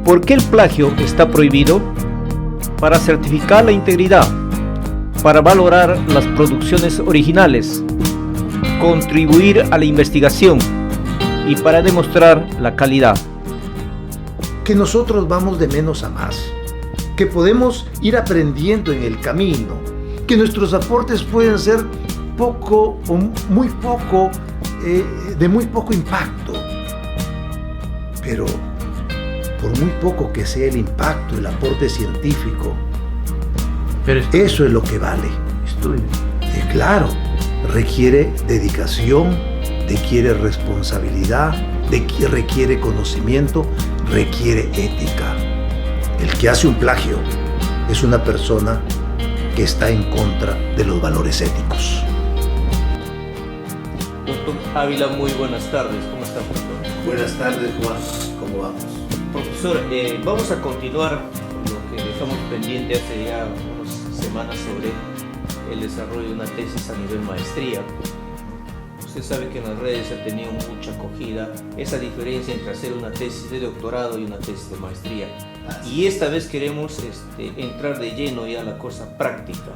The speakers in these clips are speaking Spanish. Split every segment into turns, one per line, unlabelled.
¿Por qué el plagio está prohibido? Para certificar la integridad, para valorar las producciones originales, contribuir a la investigación y para demostrar la calidad.
Que nosotros vamos de menos a más, que podemos ir aprendiendo en el camino, que nuestros aportes pueden ser poco o muy poco, de muy poco impacto, pero por muy poco que sea el impacto, el aporte científico,
pero
eso es lo que vale.
Estudio.
Claro, requiere dedicación, requiere responsabilidad, requiere conocimiento, requiere ética. El que hace un plagio es una persona que está en contra de los valores éticos.
Doctor Ávila, muy buenas tardes. ¿Cómo está, profesor?
Buenas tardes, Juan. ¿Cómo vamos?
Profesor, vamos a continuar con lo que dejamos pendiente hace ya unas semanas sobre el desarrollo de una tesis a nivel maestría. Usted sabe que en las redes ha tenido mucha acogida esa diferencia entre hacer una tesis de doctorado y una tesis de maestría. Y esta vez queremos entrar de lleno ya a la cosa práctica.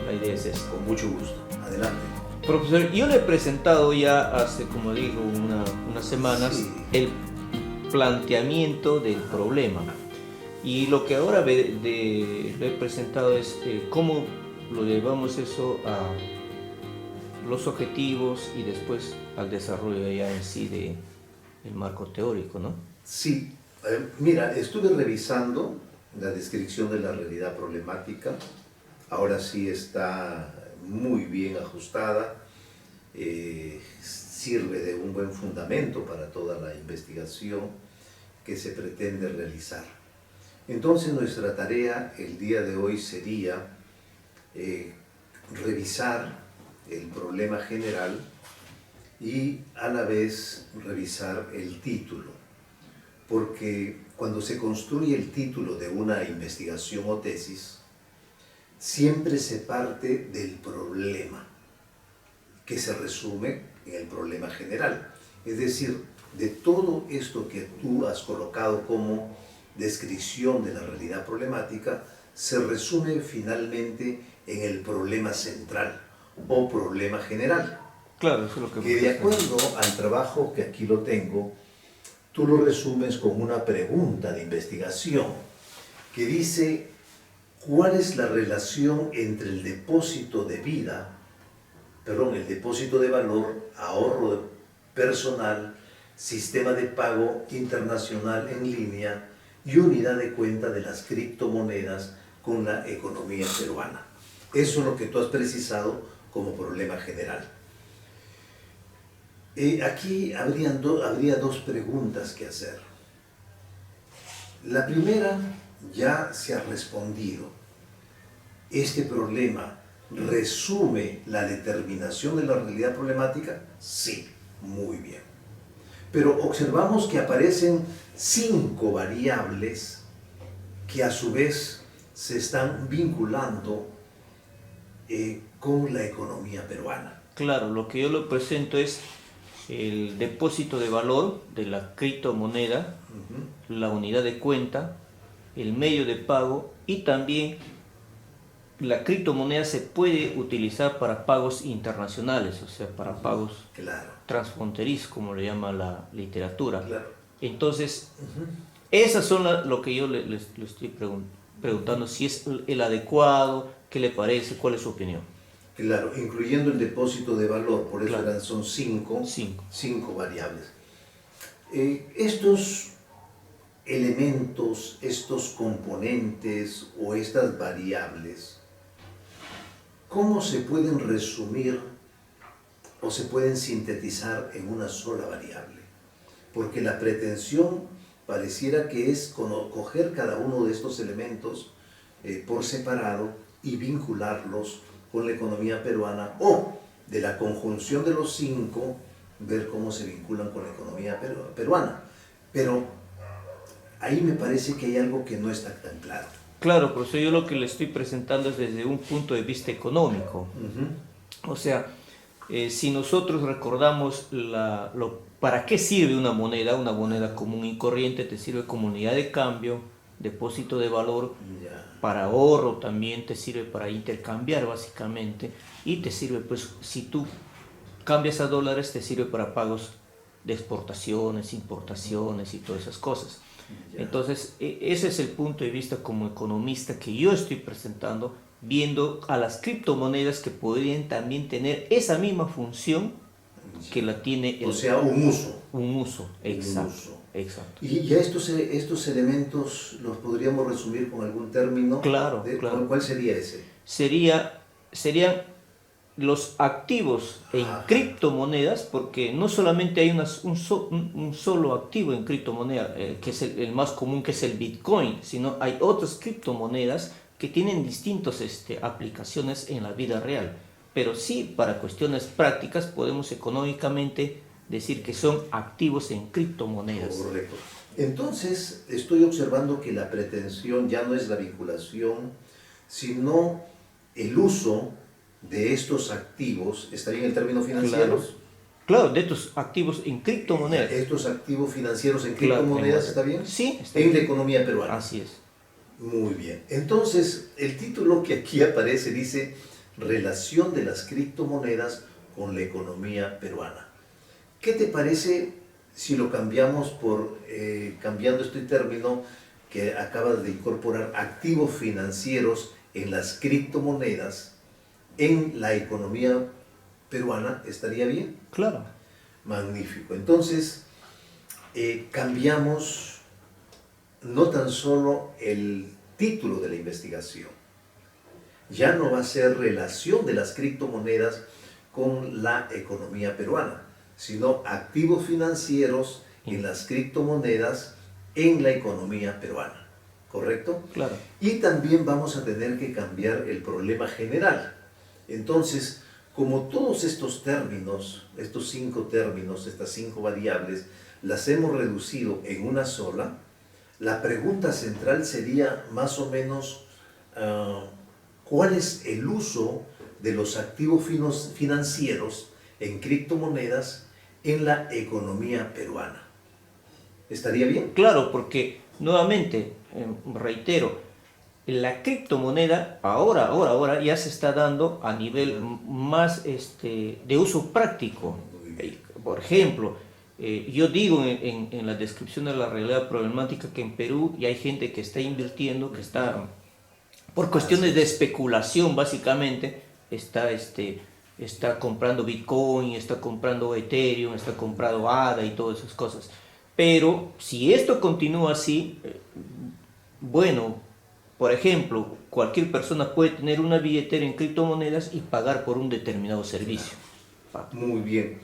La idea es esta.
Con mucho gusto. Adelante.
Profesor, yo le he presentado ya hace, como digo, unas semanas,
Sí,
el planteamiento del problema. Y lo que ahora le he presentado es cómo lo llevamos eso a los objetivos y después al desarrollo ya en sí del marco teórico, ¿no?
Sí, mira, estuve revisando la descripción de la realidad problemática, ahora sí está muy bien ajustada, sirve de un buen fundamento para toda la investigación que se pretende realizar. Entonces nuestra tarea el día de hoy sería revisar el problema general y a la vez revisar el título, porque cuando se construye el título de una investigación o tesis, siempre se parte del problema, que se resume en el problema general. Es decir, de todo esto que tú has colocado como descripción de la realidad problemática, se resume finalmente en el problema central o problema general.
Claro, eso es lo
Que de acuerdo al trabajo que aquí lo tengo, tú lo resumes con una pregunta de investigación que dice: ¿cuál es la relación entre el depósito de vida, el depósito de valor, ahorro personal, sistema de pago internacional en línea y unidad de cuenta de las criptomonedas con la economía peruana? Eso es lo que tú has precisado como problema general. Aquí habría dos preguntas que hacer. La primera ya se ha respondido. ¿Este problema resume la determinación de la realidad problemática? Sí, muy bien. Pero observamos que aparecen 5 variables que a su vez se están vinculando con la economía peruana.
Claro, lo que yo le presento es el depósito de valor de la criptomoneda, la unidad de cuenta, el medio de pago y también la criptomoneda se puede utilizar para pagos internacionales, o sea, para pagos transfronterizos, como le llama la literatura.
Claro.
Entonces, esas son lo que yo le estoy preguntando, si es el adecuado, qué le parece, cuál es su opinión.
Claro, incluyendo el depósito de valor, por eso
Claro.
son cinco variables. Estos elementos, estos componentes o estas variables, ¿cómo se pueden resumir o se pueden sintetizar en una sola variable? Porque la pretensión pareciera que es coger cada uno de estos elementos por separado y vincularlos con la economía peruana, o de la conjunción de los 5, ver cómo se vinculan con la economía peruana. Pero ahí me parece que hay algo que no está tan claro.
Claro, profesor, yo lo que le estoy presentando es desde un punto de vista económico. O sea, Si nosotros recordamos para qué sirve una moneda común y corriente te sirve como unidad de cambio, depósito de valor,
Ya.
para ahorro también, te sirve para intercambiar básicamente, y te sirve, pues, si tú cambias a dólares, te sirve para pagos de exportaciones, importaciones y todas esas cosas.
Ya.
Entonces, ese es el punto de vista como economista que yo estoy presentando, viendo a las criptomonedas que podrían también tener esa misma función que la tiene
O sea, un uso.
un uso. Exacto.
Un uso.
Exacto.
Y ya estos elementos los podríamos resumir con algún término.
Claro, claro.
¿Cuál sería ese?
Serían los activos en criptomonedas, porque no solamente hay un solo activo en criptomoneda, que es el más común, que es el Bitcoin, sino hay otras criptomonedas que tienen distintas aplicaciones en la vida real. Pero sí, para cuestiones prácticas, podemos económicamente decir que son activos en criptomonedas.
Correcto. Entonces, estoy observando que la pretensión ya no es la vinculación, sino el uso de estos activos. ¿Está bien el término financieros?
Claro, de estos activos en criptomonedas.
Estos activos financieros en
Claro,
criptomonedas, ¿está bien?
Sí, está
En
bien.
la economía peruana.
Así es.
Muy bien. Entonces, el título que aquí aparece dice Relación de las criptomonedas con la economía peruana. ¿Qué te parece si lo cambiamos por, cambiando este término que acabas de incorporar, activos financieros en las criptomonedas en la economía peruana? ¿Estaría bien?
Claro.
Magnífico. Entonces, cambiamos no tan solo el título de la investigación, ya no va a ser relación de las criptomonedas con la economía peruana, sino activos financieros en las criptomonedas en la economía peruana, ¿correcto?
Claro.
Y también vamos a tener que cambiar el problema general. Entonces, como todos estos términos, estos 5 términos, estas 5 variables, las hemos reducido en una sola, la pregunta central sería más o menos ¿cuál es el uso de los activos financieros en criptomonedas en la economía peruana? ¿Estaría bien?
Claro, porque nuevamente, reitero, la criptomoneda ahora ya se está dando a nivel más de uso práctico. Por ejemplo, yo digo en la descripción de la realidad problemática que en Perú ya hay gente que está invirtiendo, que está, por cuestiones de especulación básicamente, está comprando Bitcoin, está comprando Ethereum, está comprando ADA y todas esas cosas. Pero si esto continúa así, bueno, por ejemplo, cualquier persona puede tener una billetera en criptomonedas y pagar por un determinado servicio.
Muy bien.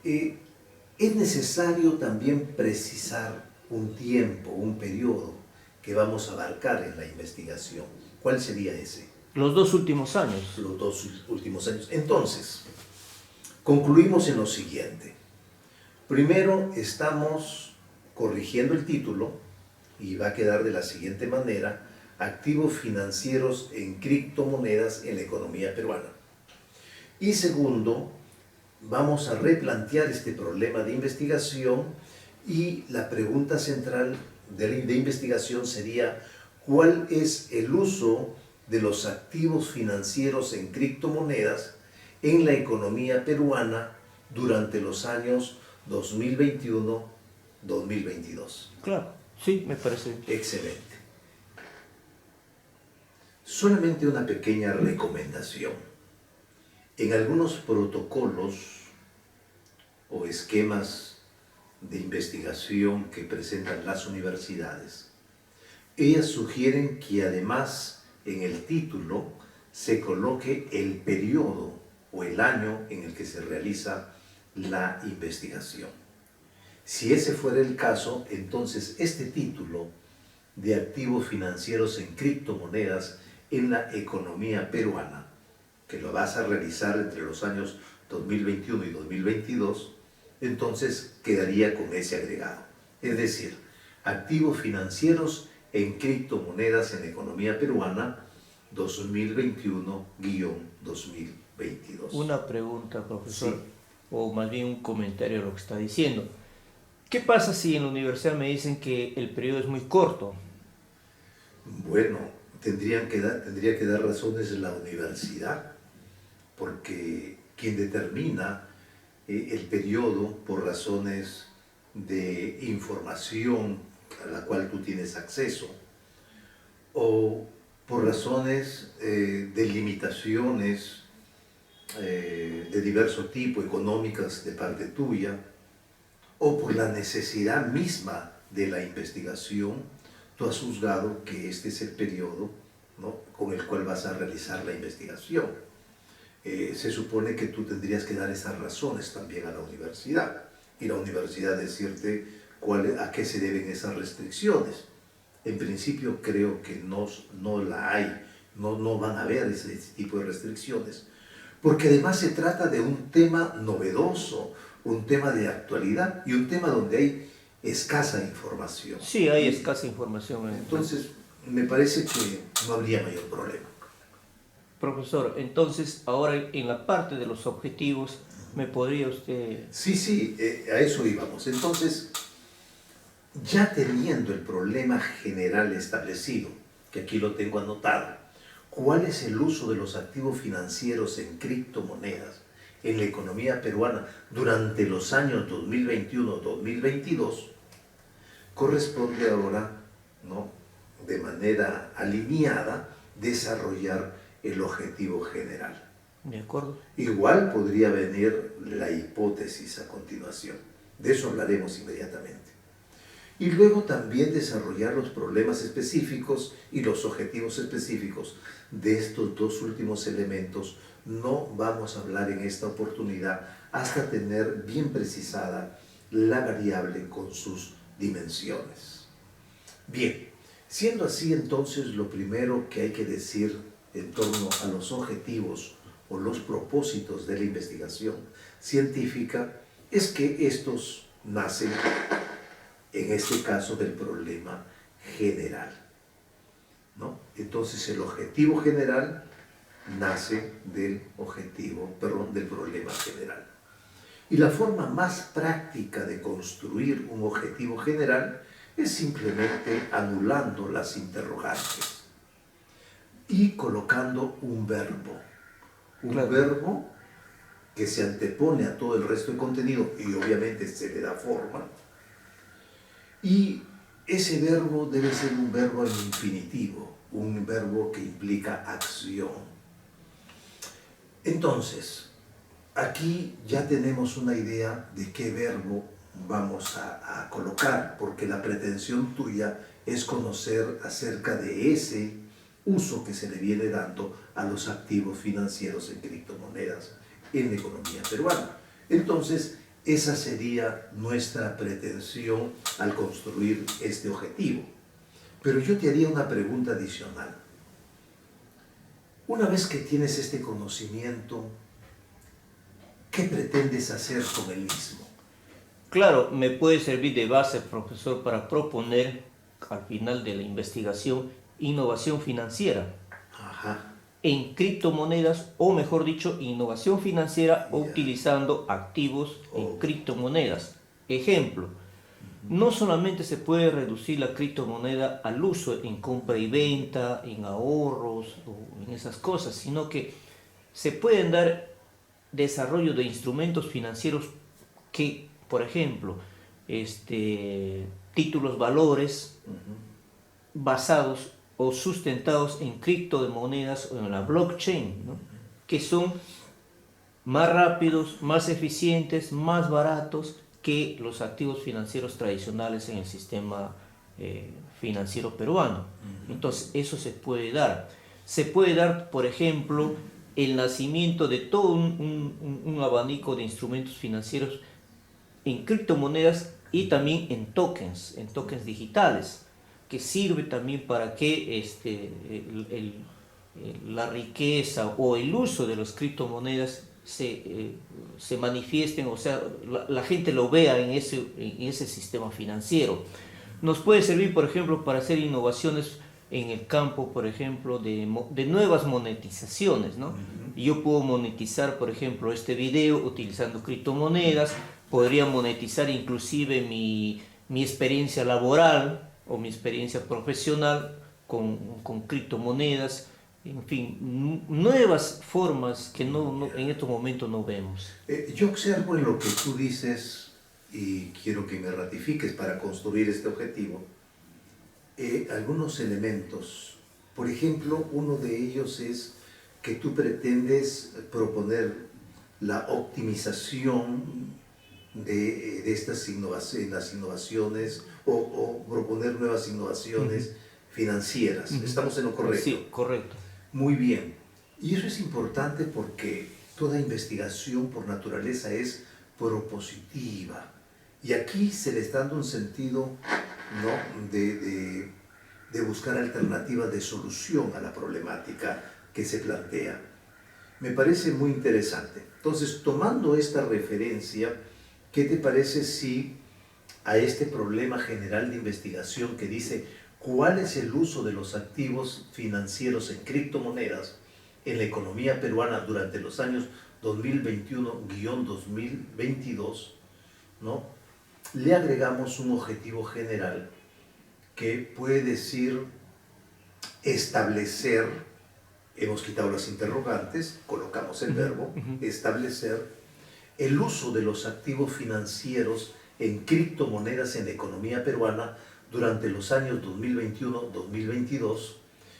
Es necesario también precisar un tiempo, un periodo que vamos a abarcar en la investigación. ¿Cuál sería ese?
Los 2 últimos años.
Los 2 últimos años. Entonces, concluimos en lo siguiente. Primero, estamos corrigiendo el título y va a quedar de la siguiente manera: activos financieros en criptomonedas en la economía peruana. Y segundo, vamos a replantear este problema de investigación y la pregunta central de investigación sería: ¿cuál es el uso de los activos financieros en criptomonedas en la economía peruana durante los años 2021-2022?
Claro, sí, me parece.
Excelente. Solamente una pequeña recomendación. En algunos protocolos o esquemas de investigación que presentan las universidades, ellas sugieren que además en el título se coloque el periodo o el año en el que se realiza la investigación. Si ese fuera el caso, entonces este título de activos financieros en criptomonedas en la economía peruana, que lo vas a realizar entre los años 2021 y 2022, entonces quedaría con ese agregado. Es decir, activos financieros en criptomonedas en la economía peruana 2021-2022. 2022.
Una pregunta, profesor,
Sí.
o más bien un comentario a lo que está diciendo. ¿Qué pasa si en la universidad me dicen que el periodo es muy corto?
Bueno, tendría que dar razones la universidad, porque quien determina el periodo por razones de información a la cual tú tienes acceso o por razones de limitaciones de diverso tipo, económicas de parte tuya, o por la necesidad misma de la investigación, tú has juzgado que este es el periodo, ¿no?, con el cual vas a realizar la investigación. Se supone que tú tendrías que dar esas razones también a la universidad, y la universidad decirte a qué se deben esas restricciones. En principio creo que no la hay, no van a haber ese tipo de restricciones, porque además se trata de un tema novedoso, un tema de actualidad y un tema donde hay escasa información.
Sí, hay escasa información.
Entonces, me parece que no habría mayor problema.
Profesor, entonces ahora en la parte de los objetivos, ¿me podría usted...?
Sí, a eso íbamos. Entonces, ya teniendo el problema general establecido, que aquí lo tengo anotado, ¿cuál es el uso de los activos financieros en criptomonedas en la economía peruana durante los años 2021-2022? Corresponde ahora, ¿no?, de manera alineada, desarrollar el objetivo general.
¿De acuerdo?
Igual podría venir la hipótesis a continuación. De eso hablaremos inmediatamente. Y luego también desarrollar los problemas específicos y los objetivos específicos. De estos dos últimos elementos no vamos a hablar en esta oportunidad hasta tener bien precisada la variable con sus dimensiones. Bien, siendo así, entonces lo primero que hay que decir en torno a los objetivos o los propósitos de la investigación científica es que estos nacen, en este caso, del problema general, ¿no? Entonces el objetivo general nace del problema general. Y la forma más práctica de construir un objetivo general es simplemente anulando las interrogantes y colocando un verbo. Un
Claro.
verbo que se antepone a todo el resto del contenido y obviamente se le da forma. Y ese verbo debe ser un verbo en infinitivo, un verbo que implica acción. Entonces, aquí ya tenemos una idea de qué verbo vamos a colocar, porque la pretensión tuya es conocer acerca de ese uso que se le viene dando a los activos financieros en criptomonedas en la economía peruana. Entonces, esa sería nuestra pretensión al construir este objetivo. Pero yo te haría una pregunta adicional. Una vez que tienes este conocimiento, ¿qué pretendes hacer con el mismo?
Claro, me puede servir de base, profesor, para proponer al final de la investigación innovación financiera
Ajá.
en criptomonedas, o mejor dicho, innovación financiera utilizando activos en criptomonedas. Ejemplo, no solamente se puede reducir la criptomoneda al uso en compra y venta, en ahorros o en esas cosas, sino que se pueden dar desarrollo de instrumentos financieros que, por ejemplo, títulos valores basados o sustentados en criptomonedas o en la blockchain, ¿no?, que son más rápidos, más eficientes, más baratos que los activos financieros tradicionales en el sistema financiero peruano. Entonces, eso se puede dar. Se puede dar, por ejemplo, el nacimiento de todo un abanico de instrumentos financieros en criptomonedas y también en tokens digitales, que sirve también para que la riqueza o el uso de las criptomonedas se manifiesten, o sea, la gente lo vea en ese sistema financiero. Nos puede servir, por ejemplo, para hacer innovaciones en el campo, por ejemplo, de nuevas monetizaciones, ¿no? y yo puedo monetizar, por ejemplo, este video utilizando criptomonedas, podría monetizar inclusive mi experiencia laboral o mi experiencia profesional con criptomonedas, en fin, nuevas formas que en estos momentos no vemos.
Yo observo en lo que tú dices, y quiero que me ratifiques para construir este objetivo, algunos elementos. Por ejemplo, uno de ellos es que tú pretendes proponer la optimización de estas innovaciones o proponer nuevas innovaciones financieras. ¿Estamos en lo correcto?
Sí, correcto.
Muy bien. Y eso es importante porque toda investigación por naturaleza es propositiva. Y aquí se le está dando un sentido, ¿no?, de buscar alternativas de solución a la problemática que se plantea. Me parece muy interesante. Entonces, tomando esta referencia, ¿qué te parece si a este problema general de investigación que dice cuál es el uso de los activos financieros en criptomonedas en la economía peruana durante los años 2021-2022, ¿no?, le agregamos un objetivo general que puede decir establecer, hemos quitado las interrogantes, colocamos el verbo, establecer el uso de los activos financieros en criptomonedas en la economía peruana durante los años 2021-2022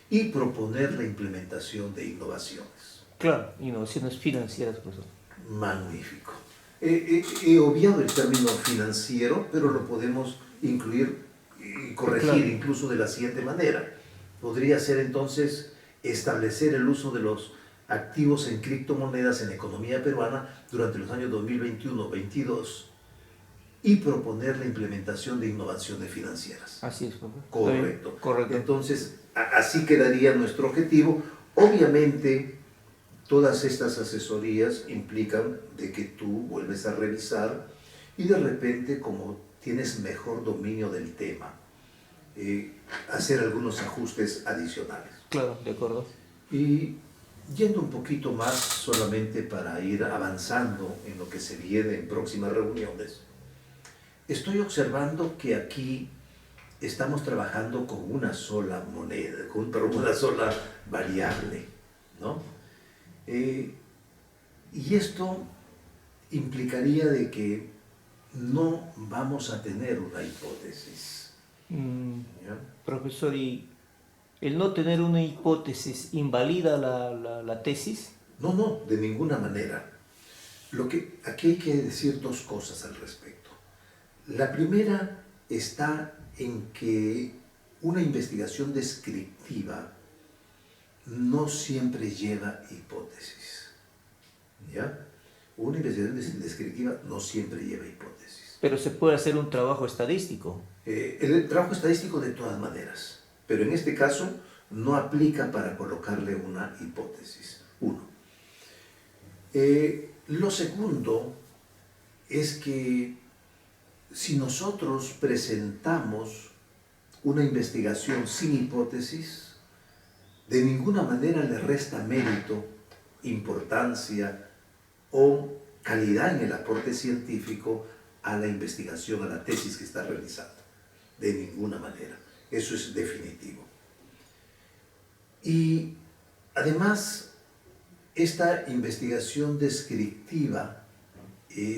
y proponer la implementación de innovaciones.
Claro, innovaciones financieras, profesor.
Magnífico. He obviado el término financiero, pero lo podemos incluir y corregir, claro, incluso de la siguiente manera. Podría ser entonces establecer el uso de los activos en criptomonedas en la economía peruana durante los años 2021-22 y proponer la implementación de innovaciones financieras.
Así es, profesor.
Correcto.
Correcto.
Entonces, así quedaría nuestro objetivo. Obviamente, todas estas asesorías implican de que tú vuelves a revisar y de repente, como tienes mejor dominio del tema, hacer algunos ajustes adicionales.
Claro, de acuerdo.
Y yendo un poquito más, solamente para ir avanzando en lo que se viene en próximas reuniones, estoy observando que aquí estamos trabajando con una sola moneda, con una sola variable, ¿no? Y esto implicaría de que no vamos a tener una hipótesis.
Profesor, ¿y el no tener una hipótesis invalida la tesis?
No, no, de ninguna manera. Aquí hay que decir dos cosas al respecto. La primera está en que una investigación descriptiva no siempre lleva hipótesis. ¿Ya? Una investigación descriptiva no siempre lleva hipótesis.
Pero se puede hacer un trabajo estadístico.
El trabajo estadístico de todas maneras, pero en este caso no aplica para colocarle una hipótesis. Uno. Lo segundo es que si nosotros presentamos una investigación sin hipótesis, de ninguna manera le resta mérito, importancia o calidad en el aporte científico a la investigación, a la tesis que está realizando. De ninguna manera. Eso es definitivo. Y además, esta investigación descriptiva,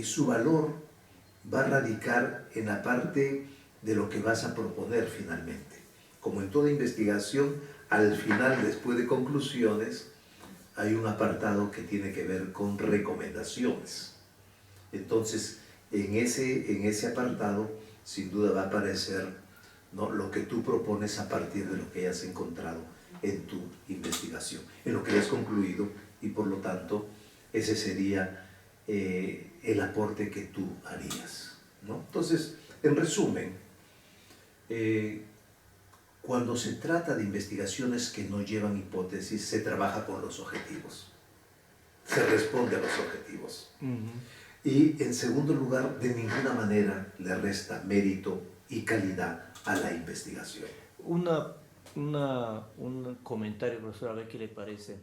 su valor va a radicar en la parte de lo que vas a proponer finalmente. Como en toda investigación, al final, después de conclusiones, hay un apartado que tiene que ver con recomendaciones. Entonces, en ese apartado, sin duda va a aparecer, ¿no?, lo que tú propones a partir de lo que hayas encontrado en tu investigación, en lo que hayas concluido, y por lo tanto, ese sería el aporte que tú harías, ¿no? Entonces, en resumen, cuando se trata de investigaciones que no llevan hipótesis, se trabaja con los objetivos, se responde a los objetivos. Y en segundo lugar, de ninguna manera le resta mérito y calidad a la investigación.
Un comentario, profesor, a ver qué le parece.